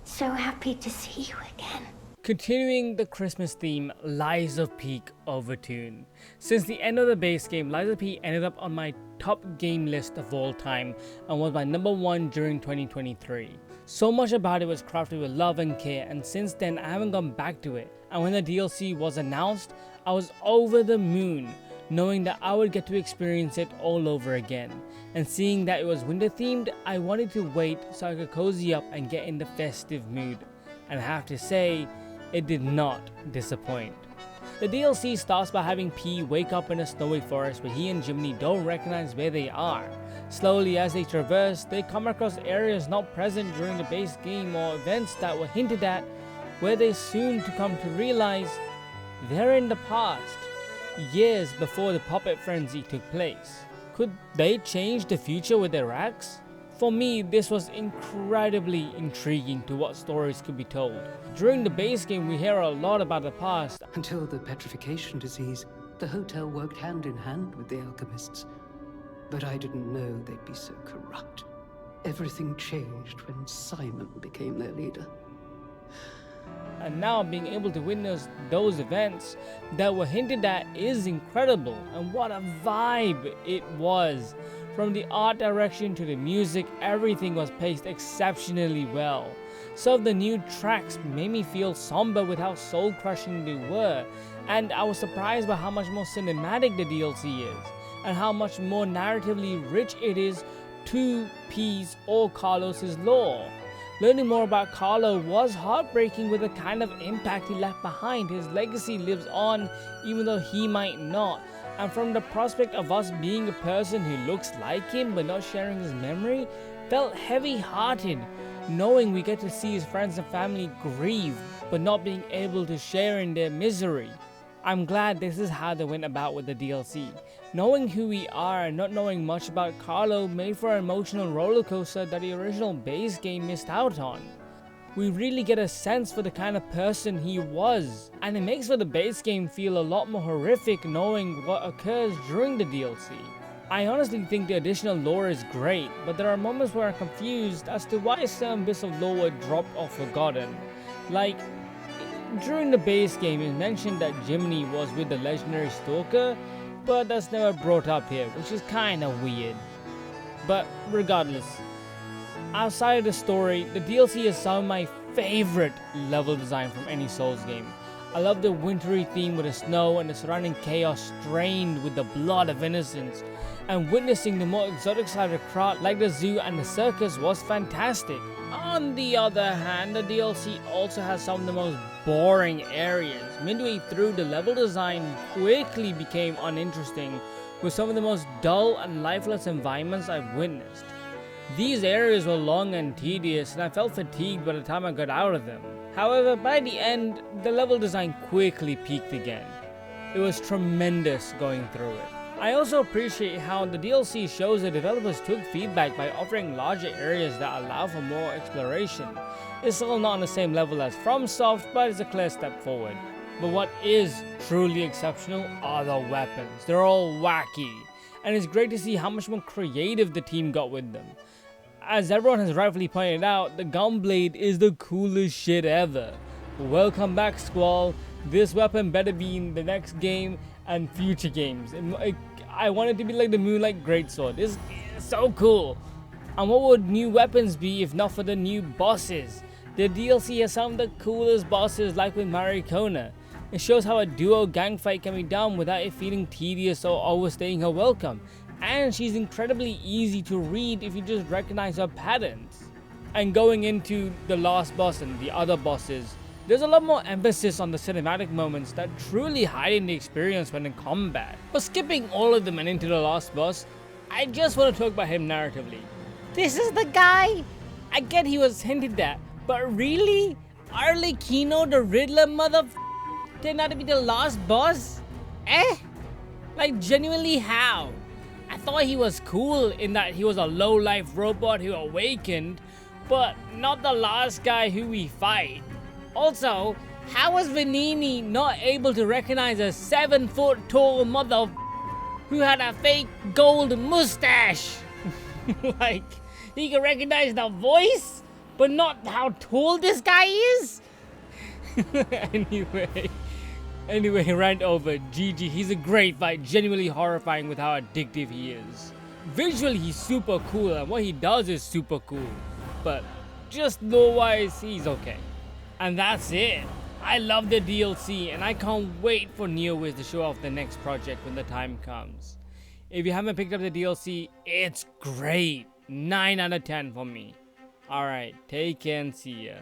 So happy to see you again. Continuing the Christmas theme, Lies of P Overture. Since the end of the base game, Lies of P ended up on my top game list of all time and was my number 1 during 2023. So much about it was crafted with love and care, and since then I haven't gone back to it. And when the DLC was announced, I was over the moon, knowing that I would get to experience it all over again. And seeing that it was winter themed, I wanted to wait so I could cozy up and get in the festive mood. And I have to say, it did not disappoint. The DLC starts by having P wake up in a snowy forest where he and Jiminy don't recognize where they are. Slowly as they traverse, they come across areas not present during the base game or events that were hinted at, where they soon to come to realize they're in the past, years before the puppet frenzy took place. Could they change the future with their acts? For me, this was incredibly intriguing to what stories could be told. During the base game, we hear a lot about the past. Until the petrification disease, the hotel worked hand in hand with the alchemists. But I didn't know they'd be so corrupt. Everything changed when Simon became their leader. And now being able to witness those events that were hinted at is incredible, and what a vibe it was. From the art direction to the music, everything was paced exceptionally well. Some of the new tracks made me feel somber with how soul-crushing they were, and I was surprised by how much more cinematic the DLC is, and how much more narratively rich it is to P's or Carlos's lore. Learning more about Carlo was heartbreaking with the kind of impact he left behind. His legacy lives on even though he might not. And from the prospect of us being a person who looks like him but not sharing his memory, felt heavy-hearted, knowing we get to see his friends and family grieve but not being able to share in their misery. I'm glad this is how they went about with the DLC. Knowing who we are and not knowing much about Carlo made for an emotional rollercoaster that the original base game missed out on. We really get a sense for the kind of person he was, and it makes for the base game feel a lot more horrific knowing what occurs during the DLC. I honestly think the additional lore is great, but there are moments where I'm confused as to why certain bits of lore were dropped or forgotten. Like, during the base game it mentioned that Jiminy was with the legendary Stalker, but that's never brought up here, which is kinda weird. But regardless, outside of the story, the DLC is some of my favorite level design from any Souls game. I love the wintry theme with the snow and the surrounding chaos strained with the blood of innocence, and witnessing the more exotic side of the crowd like the zoo and the circus was fantastic. On the other hand, the DLC also has some of the most boring areas. Midway through, the level design quickly became uninteresting, with some of the most dull and lifeless environments I've witnessed. These areas were long and tedious, and I felt fatigued by the time I got out of them. However, by the end, the level design quickly peaked again. It was tremendous going through it. I also appreciate how the DLC shows the developers took feedback by offering larger areas that allow for more exploration. It's still not on the same level as FromSoft, but it's a clear step forward. But what is truly exceptional are the weapons. They're all wacky, and it's great to see how much more creative the team got with them. As everyone has rightfully pointed out, the Gunblade is the coolest shit ever. Welcome back, Squall. This weapon better be in the next game and future games. I want it to be like the Moonlight Greatsword. It's so cool. And what would new weapons be if not for the new bosses? The DLC has some of the coolest bosses, like with Marikona. It shows how a duo gang fight can be done without it feeling tedious or overstaying her welcome. And she's incredibly easy to read if you just recognize her patterns. And going into the last boss and the other bosses, there's a lot more emphasis on the cinematic moments that truly heighten the experience when in combat. But skipping all of them and into the last boss, I just want to talk about him narratively. This is the guy! I get he was hinted at, but really? Arlecchino the Riddler turned out to be the last boss? Like genuinely how? I thought he was cool in that he was a low-life robot who awakened, but not the last guy who we fight. Also, how was Vanini not able to recognize a 7-foot-tall who had a fake gold mustache? Like, he could recognize the voice? but not how tall this guy is. Anyway, rant over. GG, he's a great fight, genuinely horrifying with how addictive he is. Visually, he's super cool, and what he does is super cool, but just lore-wise, he's okay. And that's it. I love the DLC, and I can't wait for NeoWiz to show off the next project when the time comes. If you haven't picked up the DLC, it's great. 9 out of 10 for me. Alright, take care and see ya.